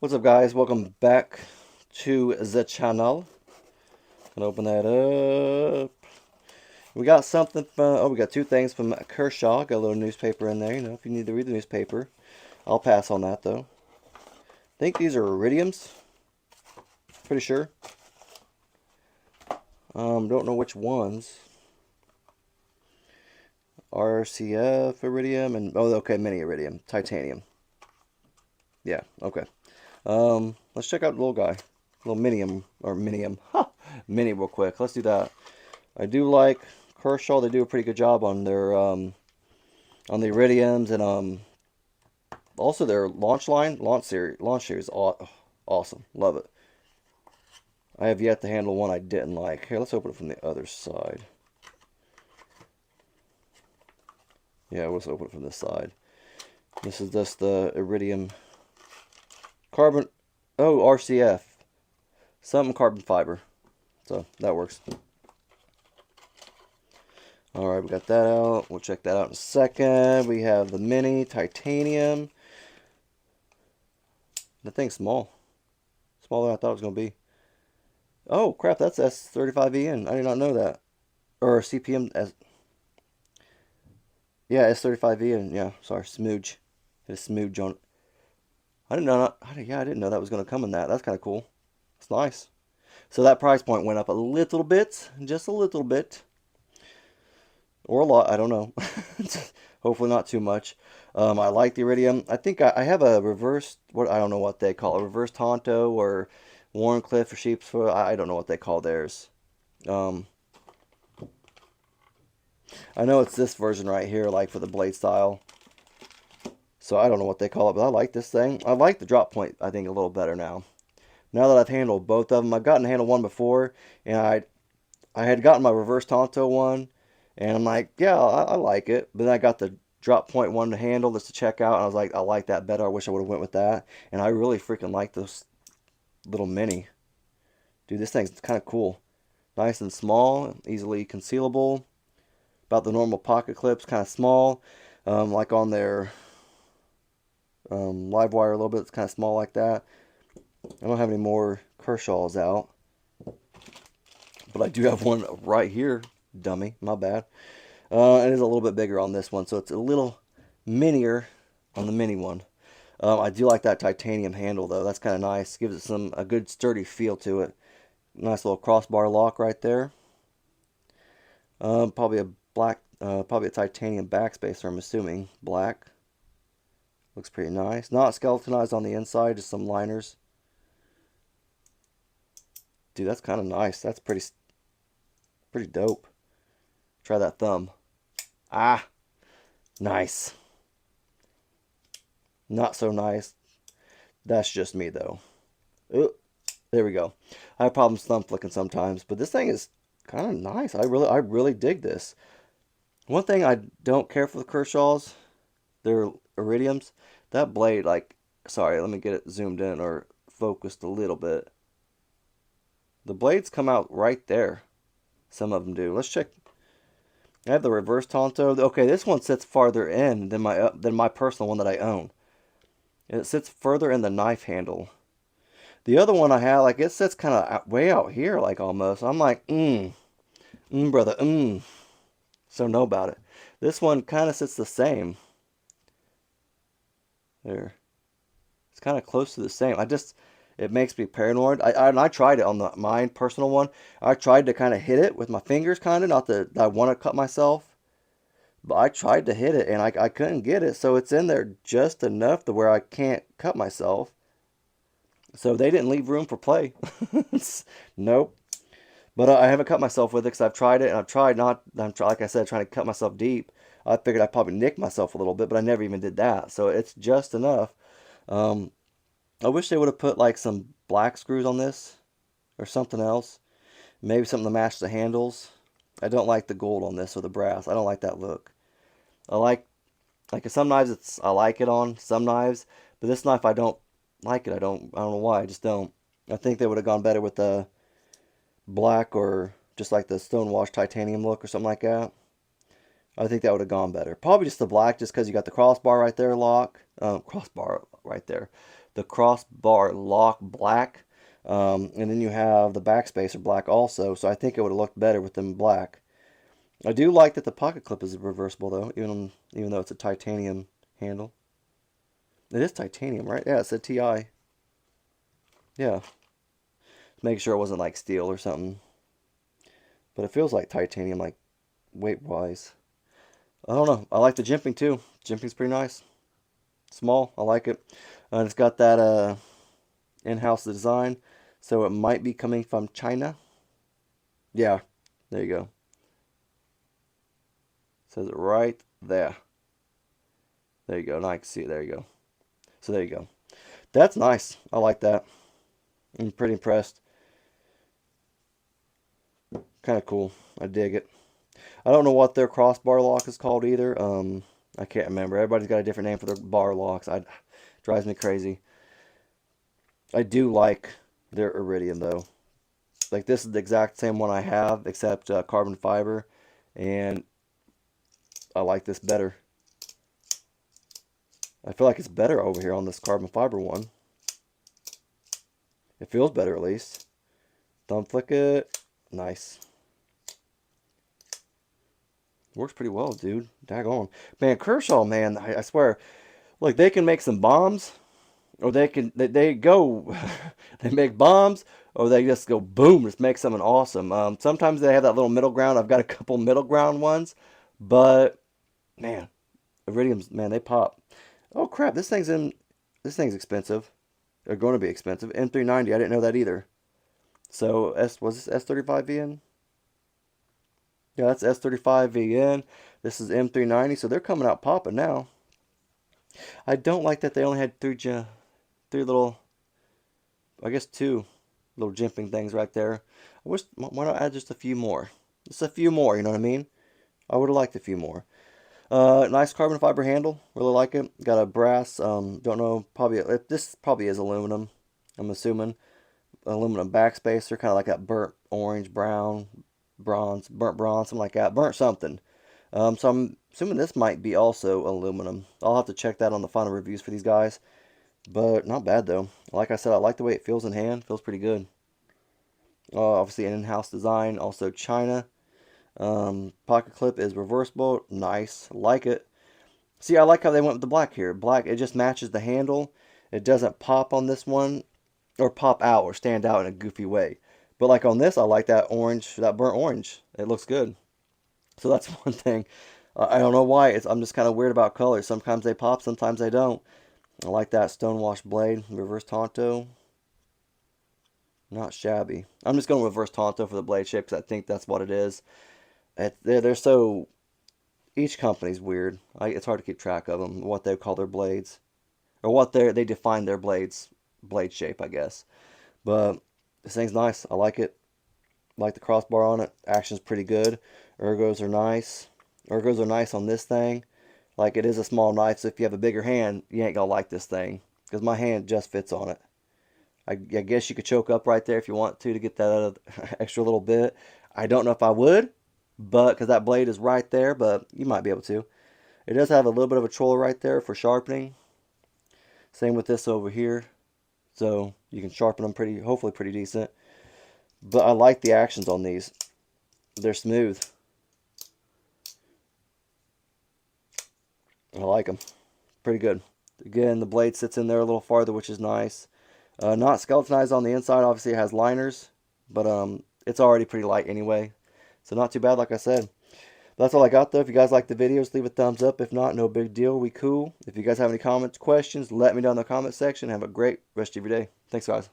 What's up, guys? Welcome back to the channel. Gonna open that up. We got something from, we got two things from Kershaw. Got a little newspaper in there, if you need to read the newspaper. I'll pass on that, though. I think these are iridiums. Pretty sure. Don't know which ones. RCF iridium and, oh, okay, mini iridium. Titanium. Yeah, okay. Let's check out the little guy. Little minium, or minium. Ha! Mini real quick. Let's do that. I do like Kershaw. They do a pretty good job on their on the iridiums and also their launch series. Awesome, love it. I have yet to handle one I didn't like. Here, let's open it from the other side. Yeah, let's open it from this side. This is just the iridium carbon. Oh, RCF, something carbon fiber. So that works. Alright, we got that out. We'll check that out in a second. We have the mini titanium. The thing's small. Smaller than I thought it was going to be. Oh, crap, that's S35EN. I did not know that. Or CPM. Yeah, S35EN. Yeah, sorry, smooge. Hit a smooge on it. I didn't know. Yeah, I didn't know that was going to come in that. That's kind of cool. It's nice. So that price point went up a little bit. Just a little bit. Or a lot, I don't know. Hopefully not too much. I like the iridium. I think I have a reverse, what I don't know what they call it, reverse Tonto or Warncliffe or Sheep's Foot. I don't know what they call theirs. Um, I know it's this version right here, like for the blade style. So I don't know what they call it, but I like this thing. I like the drop point, I think, a little better now. Now that I've handled both of them, I've gotten to handle one before, and I had gotten my reverse Tonto one, and I'm like, yeah, I like it. But then I got the drop point one to handle just to check out, and I was like, I like that better. I wish I would have went with that. And I really freaking like this little mini. Dude, this thing's kind of cool. Nice and small, easily concealable. About the normal pocket clips, kind of small. Like on their live wire a little bit, it's kind of small like that. I don't have any more Kershaws out. But I do have one right here. Dummy, my bad. It is a little bit bigger on this one, so it's a little minier on the mini one. I do like that titanium handle though. That's kind of nice. Gives it a good sturdy feel to it. Nice little crossbar lock right there. Probably probably a titanium backspacer. I'm assuming black. Looks pretty nice. Not skeletonized on the inside, just some liners. Dude, that's kind of nice. That's pretty dope. Try that thumb. Ah, nice. Not so nice. That's just me though. Ooh, there we go. I have problems thumb flicking sometimes, but this thing is kind of nice. I really dig this. One thing I don't care for the Kershaws, their iridiums, that blade, like, sorry, let me get it zoomed in or focused a little bit. The blades come out right there. Some of them do. Let's check. I have the reverse Tonto. Okay, this one sits farther in than my personal one that I own. It sits further in the knife handle. The other one I have, like, it sits kind of way out here, like, almost. I'm like, brother, So know about it. This one kind of sits the same. There. It's kind of close to the same. It makes me paranoid. I tried it on mine personal one. I tried to kind of hit it with my fingers, kind of. Not that I want to cut myself. But I tried to hit it, and I couldn't get it. So it's in there just enough to where I can't cut myself. So they didn't leave room for play. Nope. But I haven't cut myself with it because I've tried it, and I've tried not, like I said, trying to cut myself deep. I figured I'd probably nick myself a little bit, but I never even did that. So it's just enough. Um, I wish they would have put like some black screws on this or something else. Maybe something to match the handles. I don't like the gold on this or the brass. I don't like that look. I like some knives I like it on some knives, but this knife I don't like it. I don't know why. I just don't. I think they would have gone better with the black or just like the stonewashed titanium look or something like that. I think that would have gone better. Probably just the black, just because you got the crossbar right there, crossbar right there. the crossbar lock black, and then you have the backspacer black also. So I think it would have looked better with them black. I do like that the pocket clip is reversible though, even though it's a titanium handle. It is titanium, right? Yeah, it said TI. Yeah, make sure it wasn't like steel or something. But it feels like titanium, like weight wise. I don't know. I like the jimping too. Jimping's pretty nice. Small. I like it. It's got that in-house design, so it might be coming from China. Yeah, there you go. Says it right there. There you go. Now I can see it. There you go. So there you go. That's nice. I like that. I'm pretty impressed. Kind of cool. I dig it. I don't know what their crossbar lock is called either. I can't remember. Everybody's got a different name for their bar locks. Drives me crazy. I do like their Iridium though. Like this is the exact same one I have, except carbon fiber, and I like this better. I feel like it's better over here on this carbon fiber one. It feels better at least. Thumb flick it. Nice. Works pretty well, dude. Daggone. Man, Kershaw, man, I swear, like they can make some bombs, or they go they make bombs, or they just go boom, just make something awesome. Sometimes they have that little middle ground. I've got a couple middle ground ones, but man, Iridiums, man, they pop. Oh crap, this thing's expensive. They're going to be expensive. M390, I didn't know that either. So was this S35VN? Yeah, that's S35VN. This is M390, so they're coming out popping now. I don't like that they only had three little, I guess two little jimping things right there. I wish, why not add just a few more? Just a few more, you know what I mean? I would have liked a few more. Nice carbon fiber handle. Really like it. Got a brass, don't know, probably, this probably is aluminum, I'm assuming. Aluminum backspacer, kind of like that burnt orange, brown, bronze, burnt bronze, something like that. Burnt something. So I'm assuming this might be also aluminum. I'll have to check that on the final reviews for these guys. But not bad though. Like I said, I like the way it feels in hand. Feels pretty good. Obviously an in-house design. Also China. Pocket clip is reversible. Nice. Like it. See, I like how they went with the black here. Black, it just matches the handle. It doesn't pop on this one. Or pop out or stand out in a goofy way. But like on this, I like that orange, that burnt orange. It looks good. So that's one thing. I don't know why. I'm just kind of weird about colors. Sometimes they pop, sometimes they don't. I like that stonewash blade. Reverse Tonto. Not shabby. I'm just going to reverse Tonto for the blade shape because I think that's what it is. They're so... Each company's weird. It's hard to keep track of them, what they call their blades. Or what they define their blade shape, I guess. But this thing's nice. I like it. Like the crossbar on it. Action's pretty good. Ergos are nice. Ergos are nice on this thing. Like it is a small knife, so if you have a bigger hand, you ain't gonna like this thing. Because my hand just fits on it. I guess you could choke up right there if you want to get that extra little bit. I don't know if I would, but because that blade is right there, but you might be able to. It does have a little bit of a troll right there for sharpening. Same with this over here. So you can sharpen them hopefully pretty decent. But I like the actions on these. They're smooth. I like them. Pretty good. Again, the blade sits in there a little farther, which is nice. Not skeletonized on the inside. Obviously, it has liners, but it's already pretty light anyway. So not too bad, like I said. But that's all I got, though. If you guys like the videos, leave a thumbs up. If not, no big deal. We cool. If you guys have any comments, questions, let me know in the comment section. Have a great rest of your day. Thanks, guys.